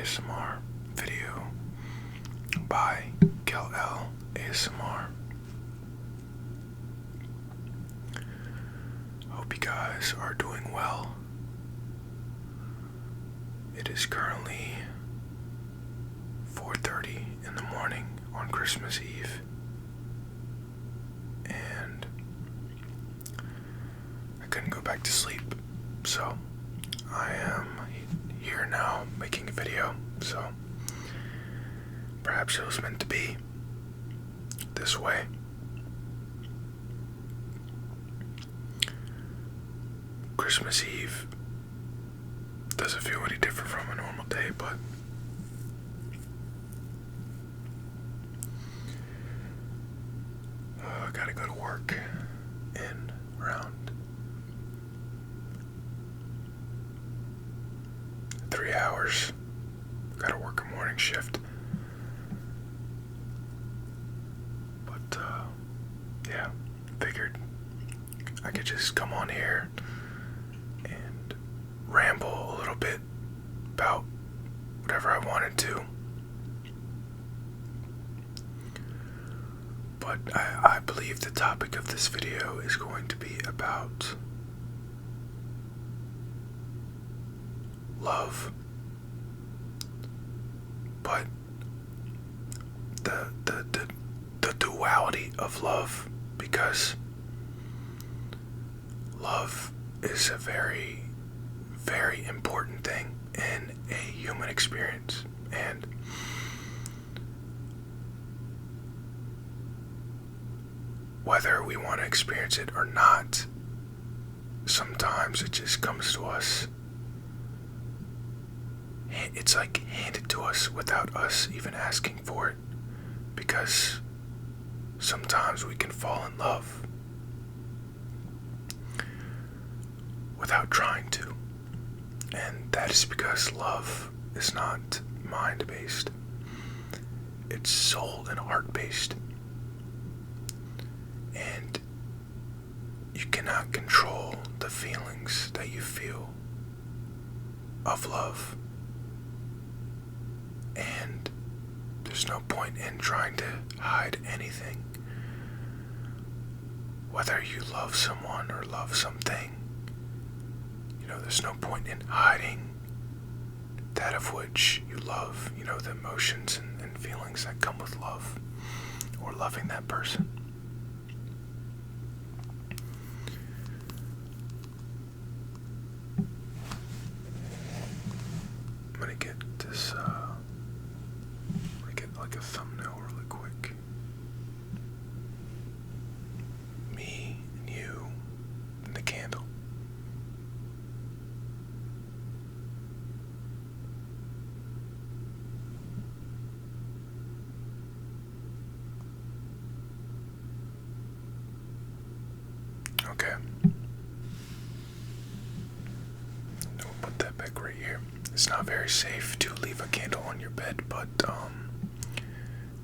ASMR video by Kel ASMR. Hope you guys are doing well. It is currently 4:30 in the morning on Christmas Eve, and I couldn't go back to sleep, so I am here now making a video. So perhaps it was meant to be this way. Christmas Eve doesn't feel any different from a normal day, but I gotta go to work in around 3 hours. Gotta work a morning shift. But, yeah, figured I could just come on here and ramble a little bit about whatever I wanted to. But I believe the topic of this video is going to be about love, but the duality of love, because love is a very, very important thing in a human experience, and whether we want to experience it or not, sometimes it just comes to us. It's like handed to us without us even asking for it, because sometimes we can fall in love without trying to, and that is because love is not mind-based. It's soul and heart-based, and you cannot control the feelings that you feel of love. And there's no point in trying to hide anything. Whether you love someone or love something, there's no point in hiding that of which you love, the emotions and feelings that come with love or loving that person. I'm gonna get this, like a thumbnail really quick. Me and you and the candle. Okay. We'll put that back right here. It's not very safe to leave a candle on your bed, but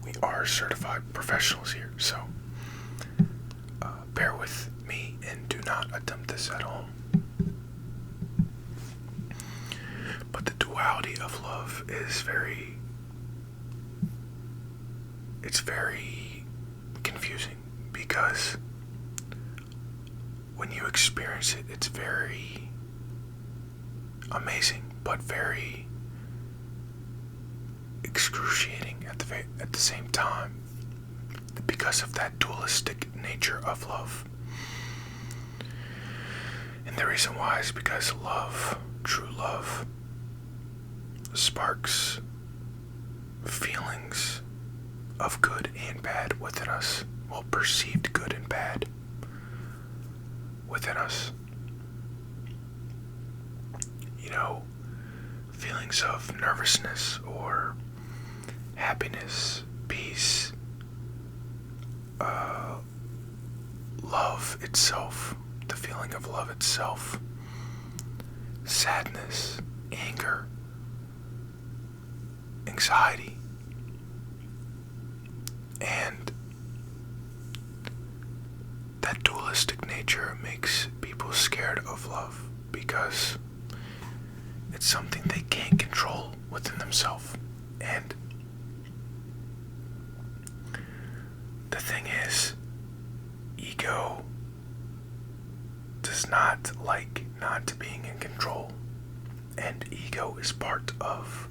we are certified professionals here, so bear with me and do not attempt this at home. But the duality of love is very confusing, because when you experience it, it's very amazing, but very excruciating at the same time, because of that dualistic nature of love. And the reason why is because love, true love, sparks feelings of good and bad within us, well, perceived good and bad within us. Feelings of nervousness or happiness, peace, love itself, the feeling of love itself, sadness, anger, anxiety, and that dualistic nature makes people scared of love, because it's something they can't control within themselves. And the thing is, ego does not like not being in control. And ego is part of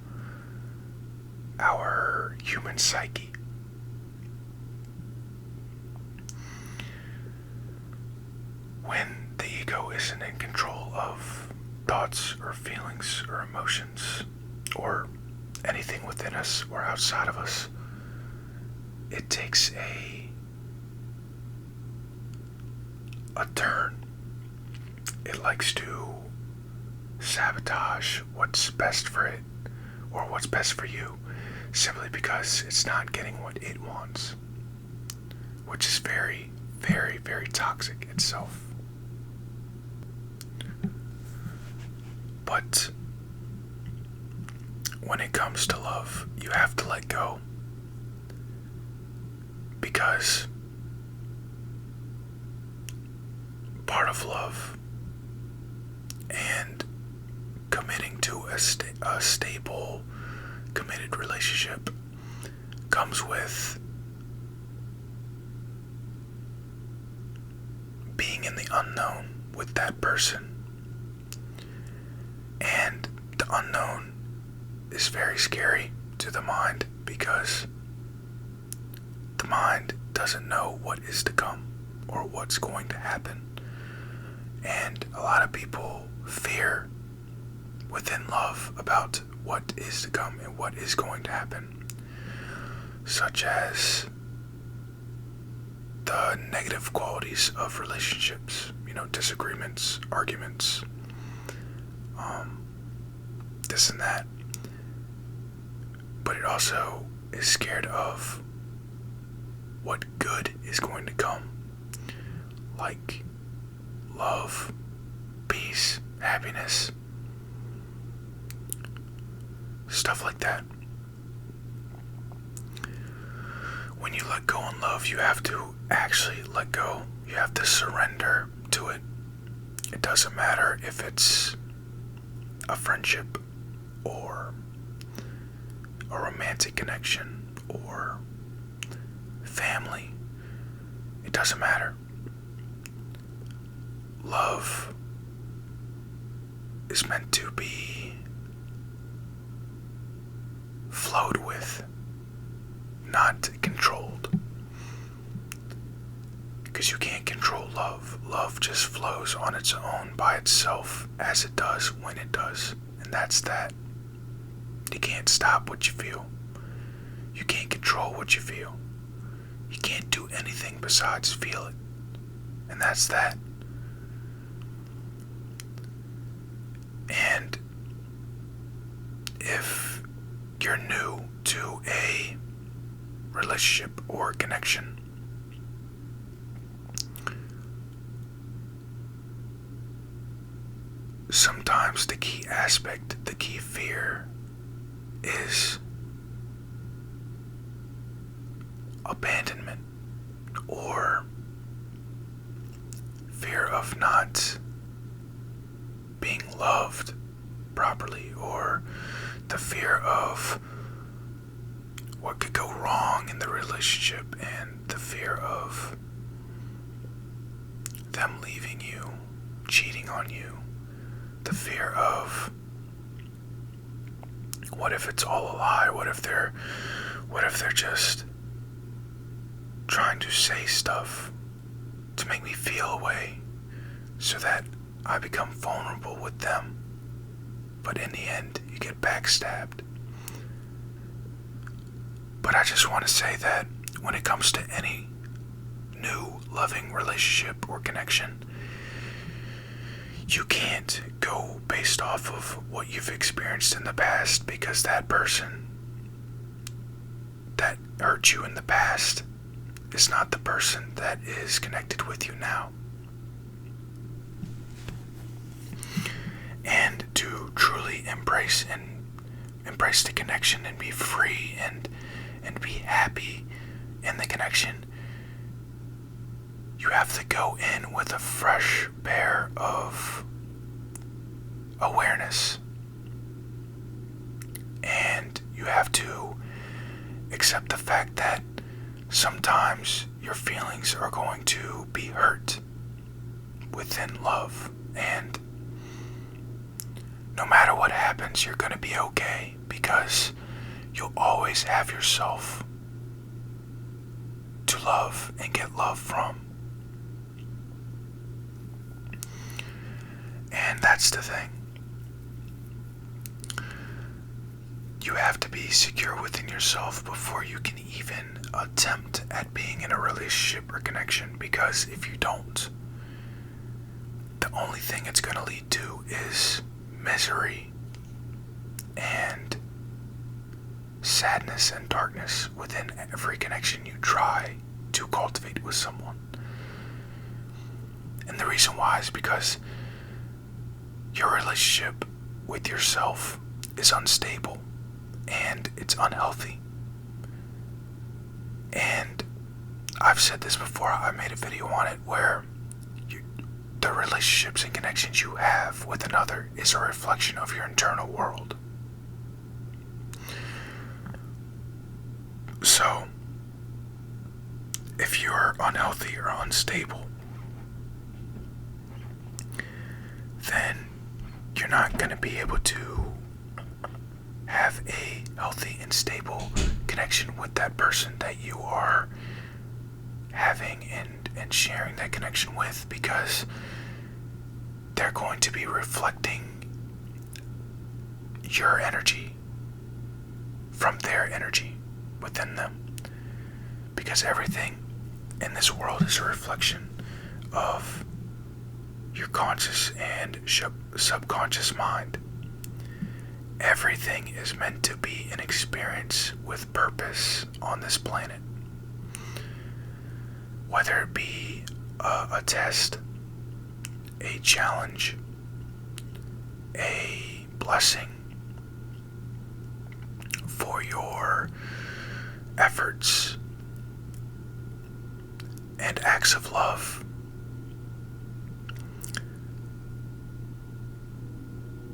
our human psyche. When the ego isn't in control of thoughts or feelings or emotions or anything within us or outside of us, it takes a turn. It likes to sabotage what's best for it or what's best for you, simply because it's not getting what it wants, which is very, very, very toxic itself. But when it comes to love, you have to let go, because part of love and committing to a stable, committed relationship comes with being in the unknown with that person. And the unknown is very scary to the mind, because the mind doesn't know what is to come or what's going to happen. And a lot of people fear within love about what is to come and what is going to happen, such as the negative qualities of relationships, disagreements, arguments, this and that. But it also is scared of what good is going to come, like love, peace, happiness, stuff like that. When you let go in love, you have to actually let go. You have to surrender to it. It doesn't matter if it's a friendship or a romantic connection or family. It doesn't matter. Love is meant to be flowed with, not controlled. Because you can't control love. Love just flows on its own by itself, as it does when it does. And that's that. You can't stop what you feel. You can't control what you feel. You can't do anything besides feel it. And that's that. And if you're new to a relationship or connection, sometimes the key aspect, the key fear is abandonment, or fear of not being loved properly, or the fear of what could go wrong in the relationship, and the fear of them leaving you, cheating on you, the fear of what if it's all a lie, what if they're just trying to say stuff to make me feel a way so that I become vulnerable with them, but in the end you get backstabbed. But I just want to say that when it comes to any new loving relationship or connection, you can't go based off of what you've experienced in the past, because that person that hurt you in the past is not the person that is connected with you now. And to truly embrace the connection and be free and be happy in the connection, you have to go in with a fresh pair of awareness You have to accept the fact that sometimes your feelings are going to be hurt within love, and no matter what happens, you're going to be okay because you'll always have yourself to love and get love from. And that's the thing. You have to be secure within yourself before you can even attempt at being in a relationship or connection, because if you don't, the only thing it's going to lead to is misery and sadness and darkness within every connection you try to cultivate with someone. And the reason why is because your relationship with yourself is unstable and it's unhealthy. And I've said this before, I made a video on it, where the relationships and connections you have with another is a reflection of your internal world. So, if you're unhealthy or unstable, then you're not going to be able to have a healthy and stable connection with that person that you are having and sharing that connection with, because they're going to be reflecting your energy from their energy within them, because everything in this world is a reflection of your conscious and subconscious mind. Everything is meant to be an experience with purpose on this planet. Whether it be a test, a challenge, a blessing for your efforts and acts of love.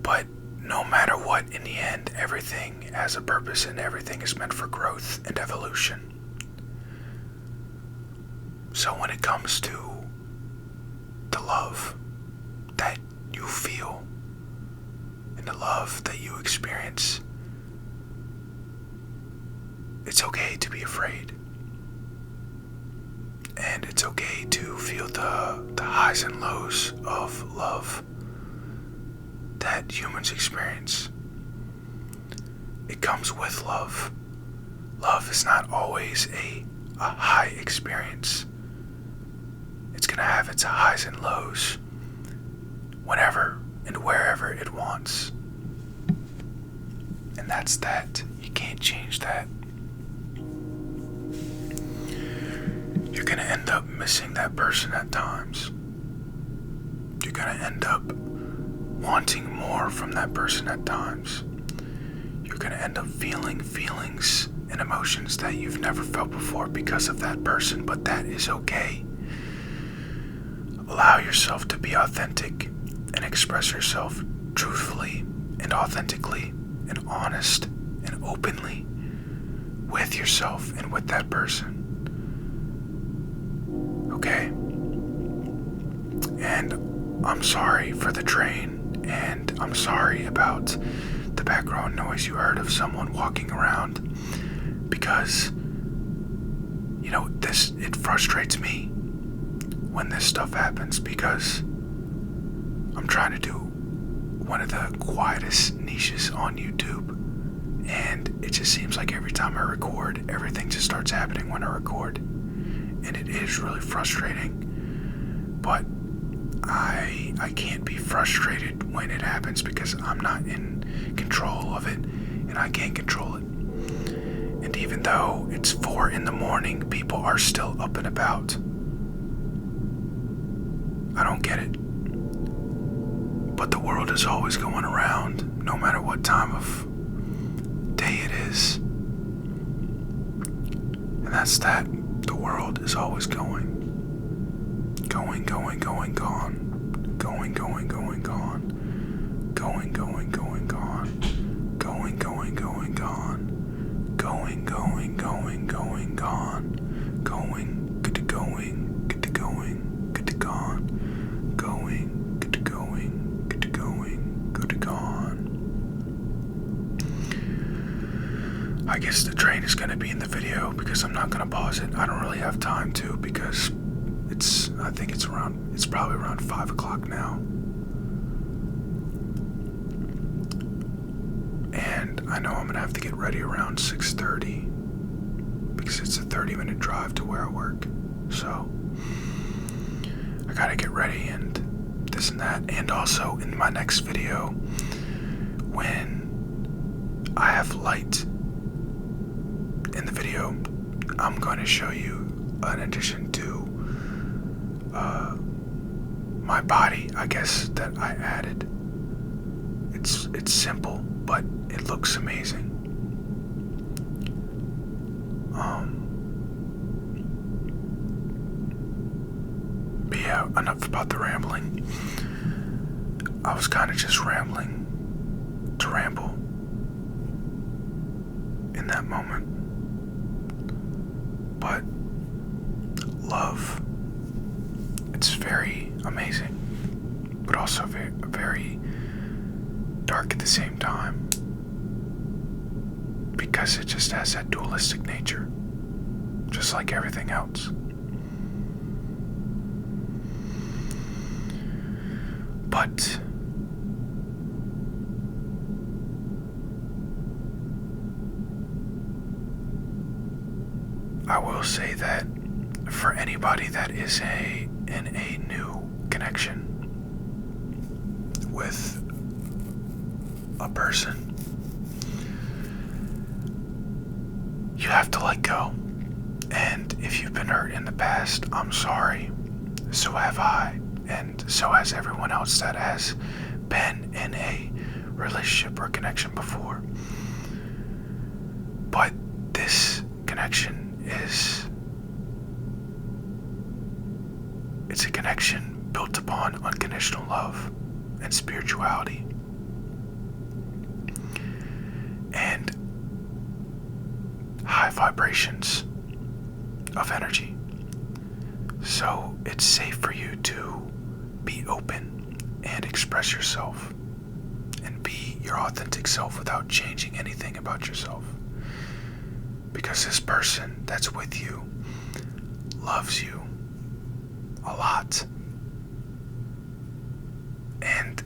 But no matter what, in the end, everything has a purpose and everything is meant for growth and evolution. So when it comes to the love that you feel and the love that you experience, it's okay to be afraid. And it's okay to feel the highs and lows of love that humans experience. It comes with love. Love is not always a high experience. It's going to have its highs and lows whenever and wherever it wants. And that's that. You can't change that. You're going to end up missing that person at times. You're going to end up wanting more from that person at times. You're going to end up feeling feelings and emotions that you've never felt before because of that person, but that is okay. Allow yourself to be authentic and express yourself truthfully and authentically and honest and openly with yourself and with that person. Okay? And I'm sorry for the train, and I'm sorry about the background noise you heard of someone walking around, because, you know, it frustrates me when this stuff happens, because I'm trying to do one of the quietest niches on YouTube, and it just seems like every time I record, everything just starts happening when I record, and it is really frustrating. But I can't be frustrated when it happens, because I'm not in control of it, and I can't control it. And even though it's 4 a.m, people are still up and about. I don't get it. But the world is always going around, no matter what time of day it is. And that's that. The world is always going. Going, going, going, gone. Going, going, going, gone. Going, going, going, gone. Going, going, going, gone. going, going, going, going, gone. Going, good to going, good to going, good to gone. Going, good to going, good to going, good to gone. I guess the train is going to be in the video because I'm not going to pause it. I don't really have time to because I think it's probably around 5 o'clock now. And I know I'm going to have to get ready around 6:30 because it's a 30-minute drive to where I work. So I got to get ready and this and that. And also in my next video, when I have light in the video, I'm going to show you, in addition to my body, I guess, that I added. It's simple, but it looks amazing. But yeah, enough about the rambling. I was kind of just rambling to ramble in that moment. But love, it's very amazing, but also very dark at the same time, because it just has that dualistic nature, just like everything else. But I will say that for anybody that is in a new connection with a person, you have to let go. And if you've been hurt in the past, I'm sorry. So have I, and so has everyone else that has been in a relationship or connection before. But this connection it's a connection built upon unconditional love and spirituality and high vibrations of energy. So it's safe for you to be open and express yourself and be your authentic self without changing anything about yourself. Because this person that's with you loves you a lot. And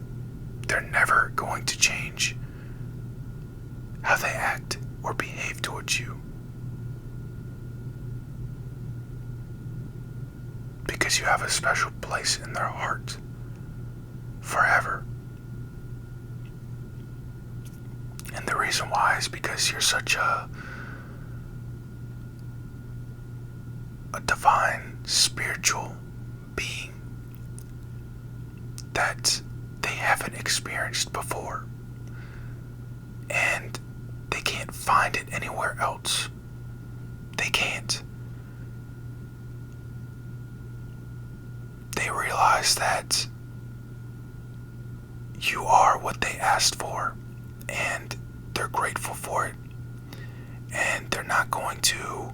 they're never going to change how they act or behave towards you. Because you have a special place in their heart forever. And the reason why is because you're such a divine, spiritual being that they haven't experienced before. And they can't find it anywhere else. They can't. They realize that you are what they asked for, and they're grateful for it. And they're not going to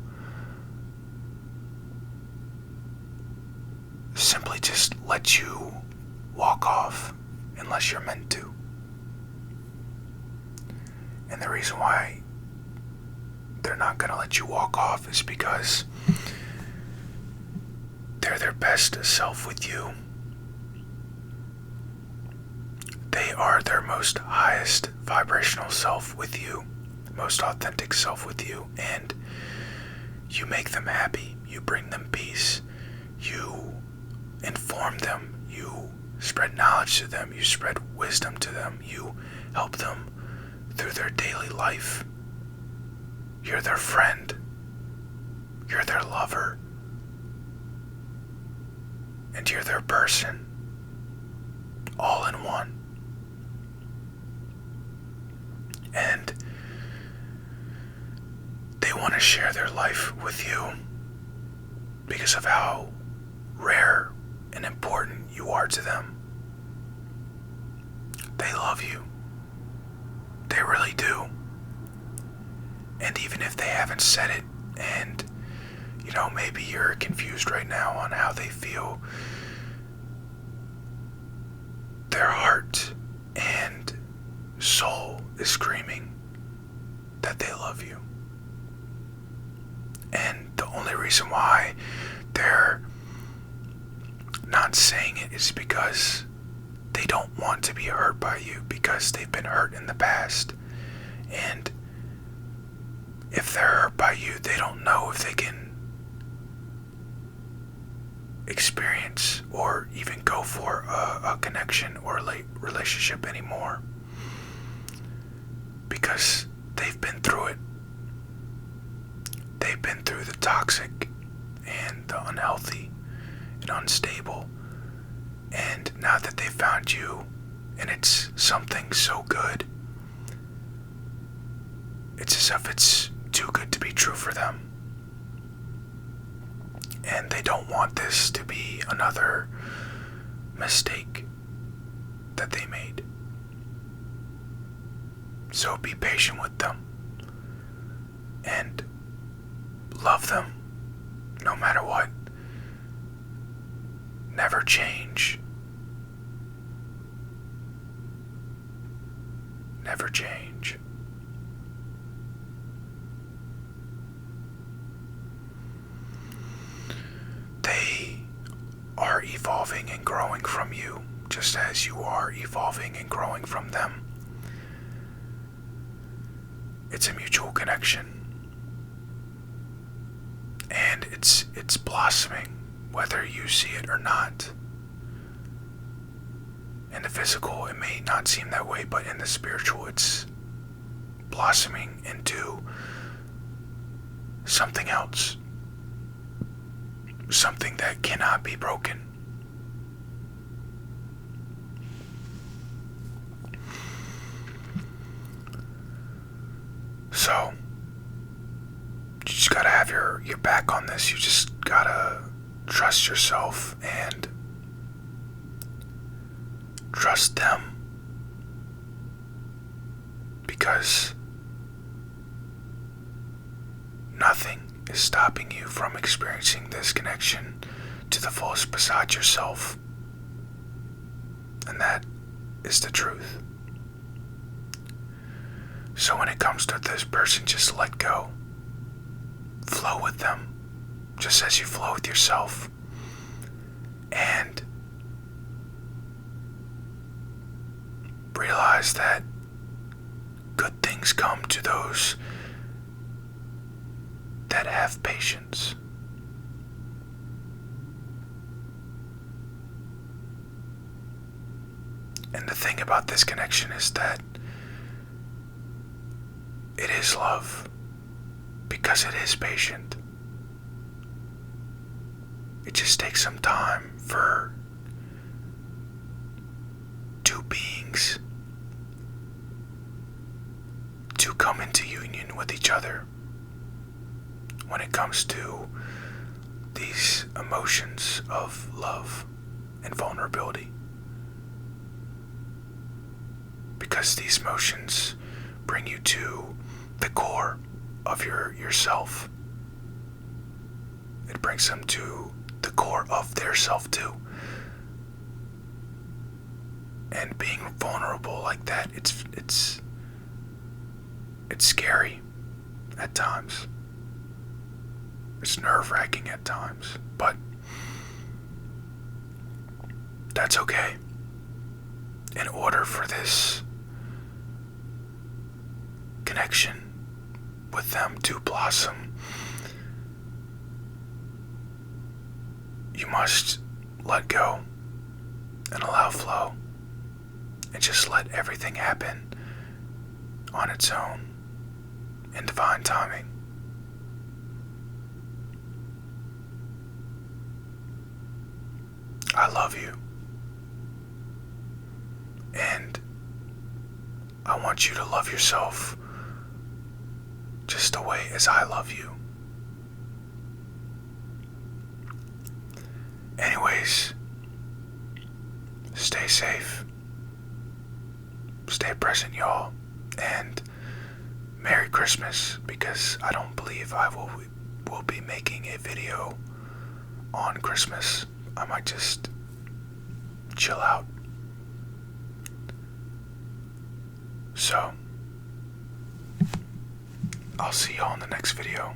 simply just let you walk off unless you're meant to. And the reason why they're not going to let you walk off is because they're their best self with you. They are their most highest vibrational self with you, most authentic self with you, and you make them happy, you bring them peace, you inform them, you spread knowledge to them, you spread wisdom to them, you help them through their daily life. You're their friend, you're their lover, and you're their person, all in one. And they want to share their life with you because of how rare and important you are to them. They love you. They really do. And even if they haven't said it, and maybe you're confused right now on how they feel, their heart and soul is screaming that they love you. And the only reason why they're not saying it is because they don't want to be hurt by you, because they've been hurt in the past. And if they're hurt by you, they don't know if they can experience or even go for a connection or a relationship anymore, because they've been through it. They've been through the toxic and the unhealthy and unstable, and now that they found you and it's something so good, it's as if it's too good to be true for them. And they don't want this to be another mistake that they made. So be patient with them and love them no matter what. Never change. Never change. They are evolving and growing from you, just as you are evolving and growing from them. It's a mutual connection. And it's blossoming, whether you see it or not. In the physical, it may not seem that way, but in the spiritual, it's blossoming into something else. Something that cannot be broken. So, you just gotta have your back on this. You just gotta trust yourself and trust them. Because nothing is stopping you from experiencing this connection to the fullest beside yourself. And that is the truth. So when it comes to this person, just let go. Flow with them, just as you flow with yourself. And realize that good things come to those that have patience. And the thing about this connection is that it is love, because it is patient. It just takes some time for two beings to come into union with each other when it comes to these emotions of love and vulnerability. Because these emotions bring you to the core of yourself. It brings them to the core of their self too. And being vulnerable like that, it's scary at times. It's nerve-wracking at times, but that's okay. In order for this connection with them to blossom, you must let go and allow flow and just let everything happen on its own in divine timing. I love you, and I want you to love yourself just the way as I love you. Anyways, stay safe, stay present, y'all, and Merry Christmas, because I don't believe I will be making a video on Christmas. I might just chill out. So, I'll see y'all in the next video.